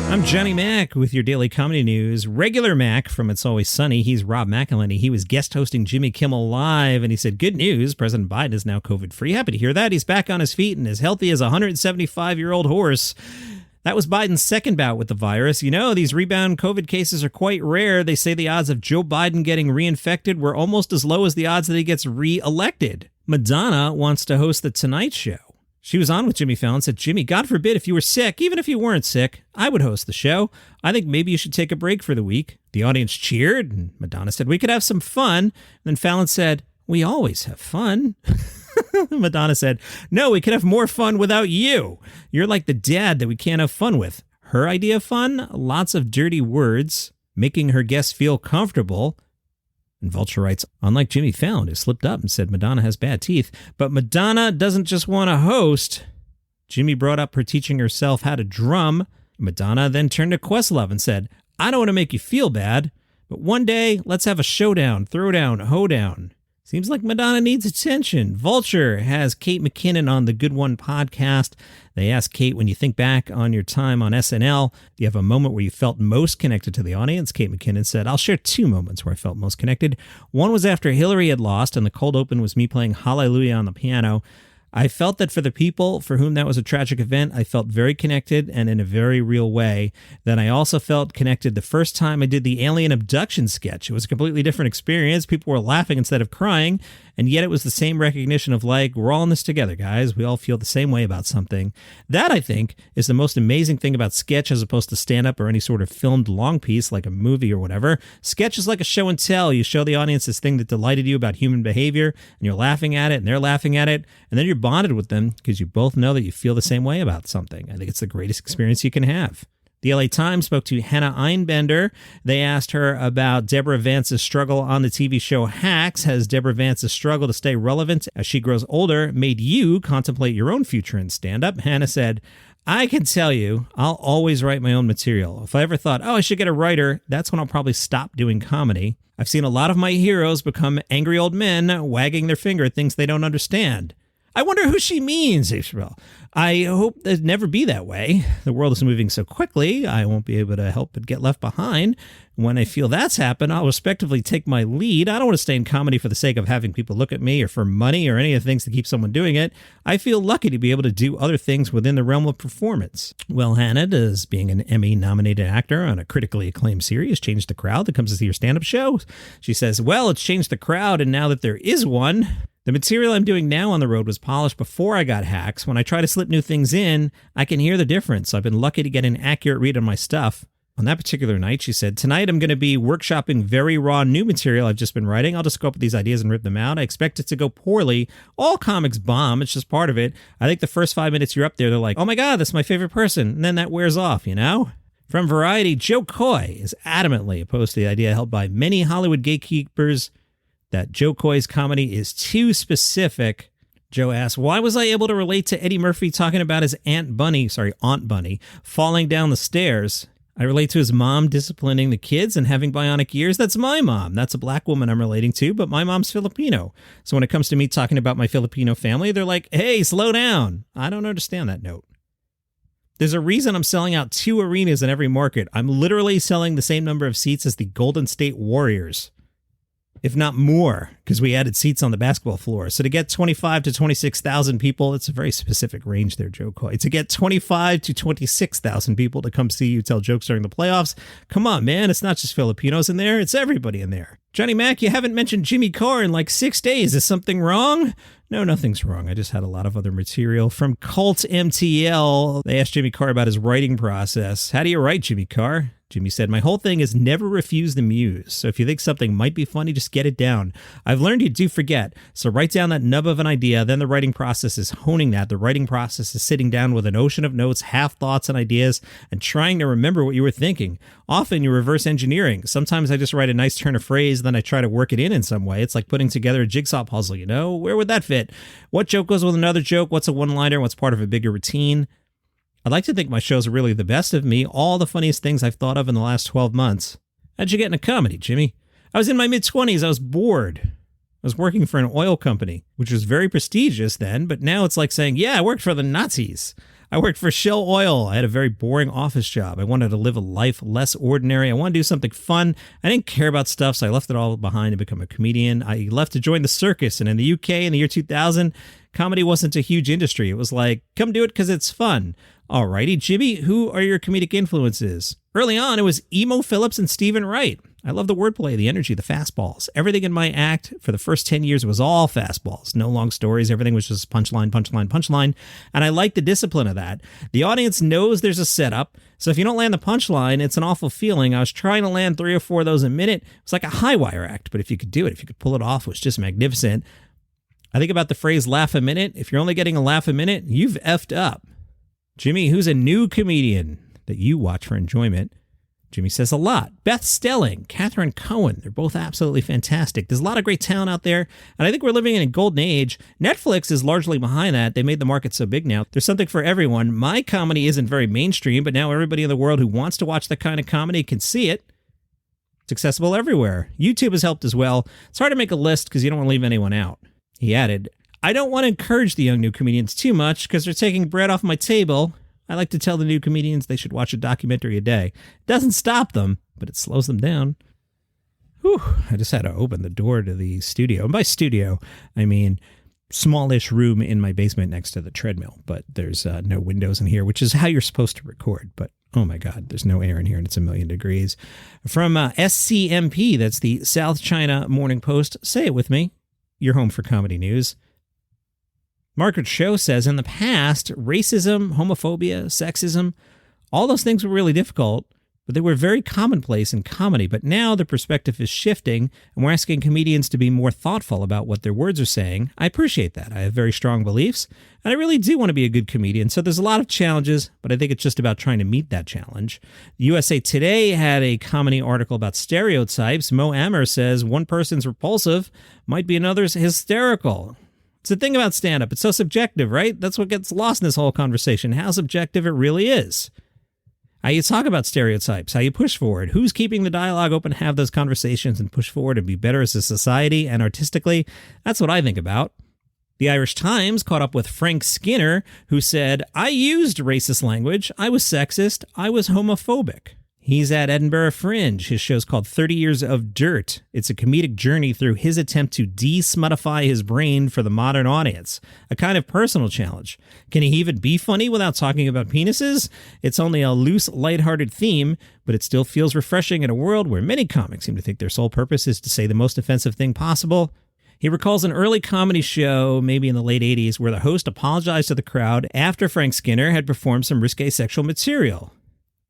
I'm Johnny Mac with your daily comedy news. Regular Mac from It's Always Sunny. He's Rob McElhenney. He was guest hosting Jimmy Kimmel Live, and he said, good news, President Biden is now COVID-free. Happy to hear that. He's back on his feet and as healthy as a 175-year-old horse. That was Biden's second bout with the virus. You know, these rebound COVID cases are quite rare. They say the odds of Joe Biden getting reinfected were almost as low as the odds that he gets re-elected. Madonna wants to host The Tonight Show. She was on with Jimmy Fallon and said, Jimmy, God forbid if you were sick, even if you weren't sick, I would host the show. I think maybe you should take a break for the week. The audience cheered, and Madonna said, we could have some fun. And then Fallon said, we always have fun. Madonna said, no, we could have more fun without you. You're like the dad that we can't have fun with. Her idea of fun? Lots of dirty words, making her guests feel comfortable. And Vulture writes, unlike Jimmy Fallon, who slipped up and said Madonna has bad teeth, but Madonna doesn't just want to host. Jimmy brought up her teaching herself how to drum. Madonna then turned to Questlove and said, I don't want to make you feel bad, but one day let's have a showdown, throwdown, hoedown. Seems like Madonna needs attention. Vulture has Kate McKinnon on the Good One podcast. They asked Kate, when you think back on your time on SNL, do you have a moment where you felt most connected to the audience? Kate McKinnon said, I'll share two moments where I felt most connected. One was after Hillary had lost, and the cold open was me playing Hallelujah on the piano. I felt that for the people for whom that was a tragic event, I felt very connected and in a very real way. Then I also felt connected the first time I did the alien abduction sketch. It was a completely different experience. People were laughing instead of crying, and yet it was the same recognition of like, we're all in this together, guys. We all feel the same way about something. That, I think, is the most amazing thing about sketch as opposed to stand-up or any sort of filmed long piece like a movie or whatever. Sketch is like a show and tell. You show the audience this thing that delighted you about human behavior, and you're laughing at it, and they're laughing at it, and then you're bonded with them because you both know that you feel the same way about something. I think it's the greatest experience you can have. The LA Times spoke to Hannah Einbender. They asked her about Deborah Vance's struggle on the TV show Hacks. Has Deborah Vance's struggle to stay relevant as she grows older made you contemplate your own future in stand-up? Hannah said, I can tell you, I'll always write my own material. If I ever thought, I should get a writer, that's when I'll probably stop doing comedy. I've seen a lot of my heroes become angry old men wagging their finger at things they don't understand. I wonder who she means, April. I hope it'd never be that way. The world is moving so quickly, I won't be able to help but get left behind. When I feel that's happened, I'll respectively take my lead. I don't want to stay in comedy for the sake of having people look at me or for money or any of the things to keep someone doing it. I feel lucky to be able to do other things within the realm of performance. Well, Hannah does being an Emmy-nominated actor on a critically acclaimed series change the crowd that comes to see your stand-up show? She says, well, it's changed the crowd, and now that there is one... The material I'm doing now on the road was polished before I got Hacks. When I try to slip new things in, I can hear the difference. I've been lucky to get an accurate read on my stuff. On that particular night, she said, tonight I'm going to be workshopping very raw new material I've just been writing. I'll just go up with these ideas and rip them out. I expect it to go poorly. All comics bomb. It's just part of it. I think the first 5 minutes you're up there, they're like, oh my God, that's my favorite person. And then that wears off, you know? From Variety, Joe Coy is adamantly opposed to the idea held by many Hollywood gatekeepers that Joe Coy's comedy is too specific. Joe asks, why was I able to relate to Eddie Murphy talking about his Aunt Bunny, falling down the stairs? I relate to his mom disciplining the kids and having bionic ears. That's my mom. That's a black woman I'm relating to, but my mom's Filipino. So when it comes to me talking about my Filipino family, they're like, hey, slow down. I don't understand that note. There's a reason I'm selling out 2 arenas in every market. I'm literally selling the same number of seats as the Golden State Warriors, if not more, because we added seats on the basketball floor. So to get 25 to 26,000 people, it's a very specific range there, Joe Coy. To get 25 to 26,000 people to come see you tell jokes during the playoffs, come on, man, it's not just Filipinos in there, it's everybody in there. Johnny Mac, you haven't mentioned Jimmy Carr in like 6 days. Is something wrong? No, nothing's wrong. I just had a lot of other material. From Cult MTL, they asked Jimmy Carr about his writing process. How do you write, Jimmy Carr? Jimmy said, my whole thing is never refuse the muse. So if you think something might be funny, just get it down. I've learned you do forget. So write down that nub of an idea. Then the writing process is honing that. The writing process is sitting down with an ocean of notes, half thoughts and ideas, and trying to remember what you were thinking. Often you're reverse engineering. Sometimes I just write a nice turn of phrase, then I try to work it in some way. It's like putting together a jigsaw puzzle, you know? Where would that fit? What joke goes with another joke? What's a one-liner? What's part of a bigger routine? I'd like to think my shows are really the best of me, all the funniest things I've thought of in the last 12 months. How'd you get into comedy, Jimmy? I was in my mid-20s. I was bored. I was working for an oil company, which was very prestigious then, but now it's like saying, yeah, I worked for the Nazis. I worked for Shell Oil. I had a very boring office job. I wanted to live a life less ordinary. I wanted to do something fun. I didn't care about stuff, so I left it all behind to become a comedian. I left to join the circus, and in the UK in the year 2000, comedy wasn't a huge industry. It was like, come do it because it's fun. Alrighty, Jimmy, who are your comedic influences? Early on, it was Emo Phillips and Stephen Wright. I love the wordplay, the energy, the fastballs. Everything in my act for the first 10 years was all fastballs. No long stories. Everything was just punchline, punchline, punchline. And I like the discipline of that. The audience knows there's a setup. So if you don't land the punchline, it's an awful feeling. I was trying to land 3 or 4 of those a minute. It was like a high wire act. But if you could do it, if you could pull it off, it was just magnificent. I think about the phrase laugh a minute. If you're only getting a laugh a minute, you've effed up. Jimmy, who's a new comedian that you watch for enjoyment? Jimmy says a lot. Beth Stelling, Catherine Cohen, they're both absolutely fantastic. There's a lot of great talent out there, and I think we're living in a golden age. Netflix is largely behind that. They made the market so big now. There's something for everyone. My comedy isn't very mainstream, but now everybody in the world who wants to watch that kind of comedy can see it. It's accessible everywhere. YouTube has helped as well. It's hard to make a list because you don't want to leave anyone out. He added, I don't want to encourage the young new comedians too much because they're taking bread off my table. I like to tell the new comedians they should watch a documentary a day. It doesn't stop them, but it slows them down. Whew, I just had to open the door to the studio. And by studio, I mean smallish room in my basement next to the treadmill. But there's no windows in here, which is how you're supposed to record. But oh my God, there's no air in here and it's 1,000,000 degrees. From SCMP, that's the South China Morning Post. Say it with me. You're home for comedy news. Margaret Cho says, in the past, racism, homophobia, sexism, all those things were really difficult, but they were very commonplace in comedy. But now the perspective is shifting, and we're asking comedians to be more thoughtful about what their words are saying. I appreciate that. I have very strong beliefs, and I really do want to be a good comedian. So there's a lot of challenges, but I think it's just about trying to meet that challenge. USA Today had a comedy article about stereotypes. Mo Amer says one person's repulsive might be another's hysterical. It's the thing about stand-up. It's so subjective, right? That's what gets lost in this whole conversation, how subjective it really is. How you talk about stereotypes, how you push forward, who's keeping the dialogue open, have those conversations and push forward and be better as a society and artistically. That's what I think about. The Irish Times caught up with Frank Skinner, who said, I used racist language, I was sexist, I was homophobic. He's at Edinburgh Fringe. His show's called 30 Years of Dirt. It's a comedic journey through his attempt to de-smuttify his brain for the modern audience. A kind of personal challenge. Can he even be funny without talking about penises? It's only a loose, lighthearted theme, but it still feels refreshing in a world where many comics seem to think their sole purpose is to say the most offensive thing possible. He recalls an early comedy show, maybe in the late 80s, where the host apologized to the crowd after Frank Skinner had performed some risque sexual material.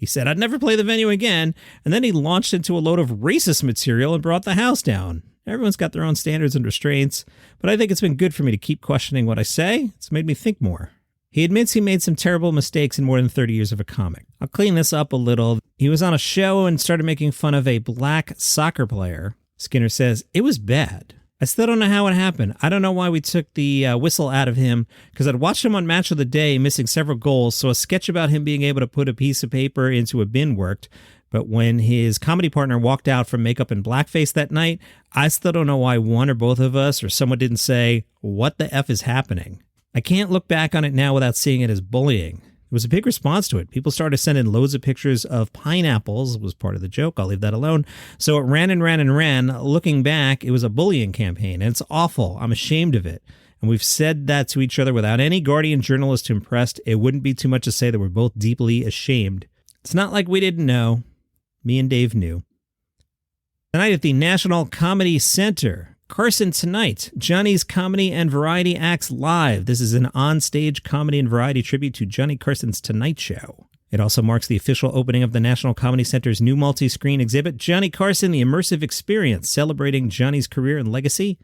He said, I'd never play the venue again, and then he launched into a load of racist material and brought the house down. Everyone's got their own standards and restraints, but I think it's been good for me to keep questioning what I say. It's made me think more. He admits he made some terrible mistakes in more than 30 years of a comic. I'll clean this up a little. He was on a show and started making fun of a black soccer player. Skinner says, it was bad. I still don't know how it happened. I don't know why we took the whistle out of him, because I'd watched him on Match of the Day missing several goals, so a sketch about him being able to put a piece of paper into a bin worked. But when his comedy partner walked out from makeup and blackface that night, I still don't know why one or both of us or someone didn't say, what the F is happening? I can't look back on it now without seeing it as bullying. There was a big response to it. People started sending loads of pictures of pineapples. It was part of the joke. I'll leave that alone. So it ran and ran and ran. Looking back, it was a bullying campaign, and it's awful. I'm ashamed of it. And we've said that to each other without any Guardian journalist impressed. It wouldn't be too much to say that we're both deeply ashamed. It's not like we didn't know. Me and Dave knew. Tonight at the National Comedy Center, Carson Tonight, Johnny's Comedy and Variety Acts Live. This is an on-stage comedy and variety tribute to Johnny Carson's Tonight Show. It also marks the official opening of the National Comedy Center's new multi-screen exhibit, Johnny Carson, The Immersive Experience, celebrating Johnny's career and legacy.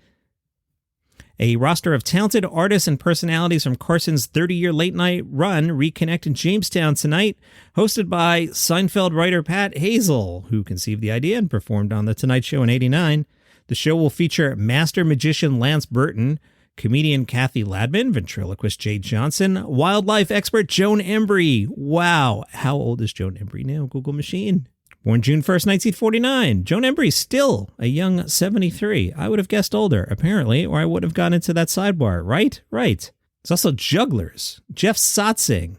A roster of talented artists and personalities from Carson's 30-year late-night run reconnect in Jamestown tonight, hosted by Seinfeld writer Pat Hazel, who conceived the idea and performed on The Tonight Show in '89. The show will feature master magician Lance Burton, comedian Kathy Ladman, ventriloquist Jay Johnson, wildlife expert Joan Embry. Wow, how old is Joan Embry now? Google machine. Born June 1st, 1949. Joan Embry, still a young 73. I would have guessed older, apparently, or I wouldn't have gone into that sidebar. Right? Right. There's also jugglers. Jeff Sotzing,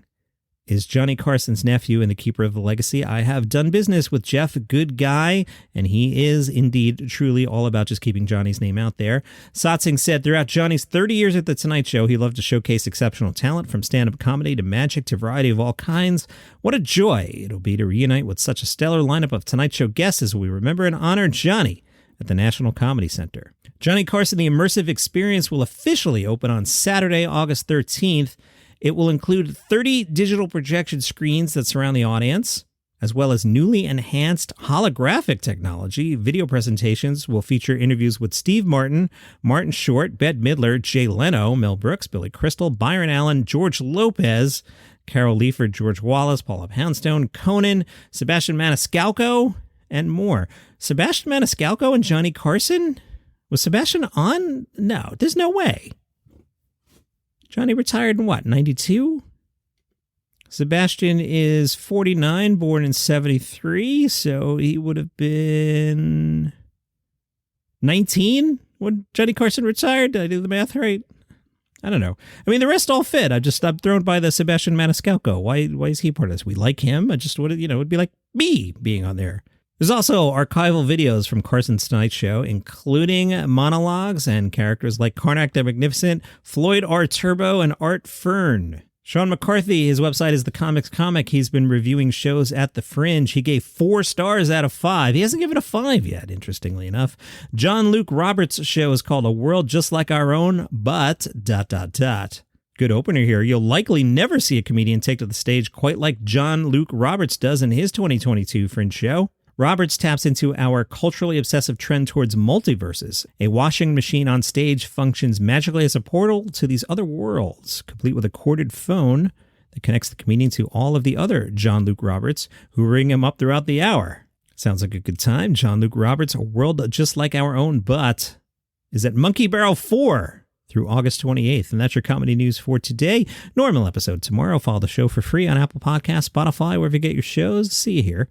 is Johnny Carson's nephew and the keeper of the legacy. I have done business with Jeff, good guy, and he is indeed truly all about just keeping Johnny's name out there. Satsing said, throughout Johnny's 30 years at The Tonight Show, he loved to showcase exceptional talent from stand-up comedy to magic to variety of all kinds. What a joy it'll be to reunite with such a stellar lineup of Tonight Show guests as we remember and honor Johnny at the National Comedy Center. Johnny Carson, the immersive experience, will officially open on Saturday, August 13th. It will include 30 digital projection screens that surround the audience, as well as newly enhanced holographic technology. Video presentations will feature interviews with Steve Martin, Martin Short, Bette Midler, Jay Leno, Mel Brooks, Billy Crystal, Byron Allen, George Lopez, Carol Leifert, George Wallace, Paula Poundstone, Conan, Sebastian Maniscalco, and more. Sebastian Maniscalco and Johnny Carson? Was Sebastian on? No, there's no way. Johnny retired in what, 92? Sebastian is 49, born in 73, so he would have been 19 when Johnny Carson retired. Did I do the math right? I don't know. I mean, the rest all fit. I'm thrown by the Sebastian Maniscalco. Why is he part of this? We like him. I just would, it'd be like me being on there. There's also archival videos from Carson's Tonight Show, including monologues and characters like Karnak the Magnificent, Floyd R. Turbo, and Art Fern. Sean McCarthy, his website is The Comics Comic. He's been reviewing shows at the Fringe. He gave 4 stars out of 5. He hasn't given a 5 yet, interestingly enough. John Luke Roberts' show is called A World Just Like Our Own, but ... Good opener here. You'll likely never see a comedian take to the stage quite like John Luke Roberts does in his 2022 Fringe show. Roberts taps into our culturally obsessive trend towards multiverses. A washing machine on stage functions magically as a portal to these other worlds, complete with a corded phone that connects the comedian to all of the other John Luke Roberts who ring him up throughout the hour. Sounds like a good time. John Luke Roberts, A World Just Like Our Own, but is at Monkey Barrel 4 through August 28th. And that's your comedy news for today. Normal episode tomorrow. Follow the show for free on Apple Podcasts, Spotify, wherever you get your shows. See you here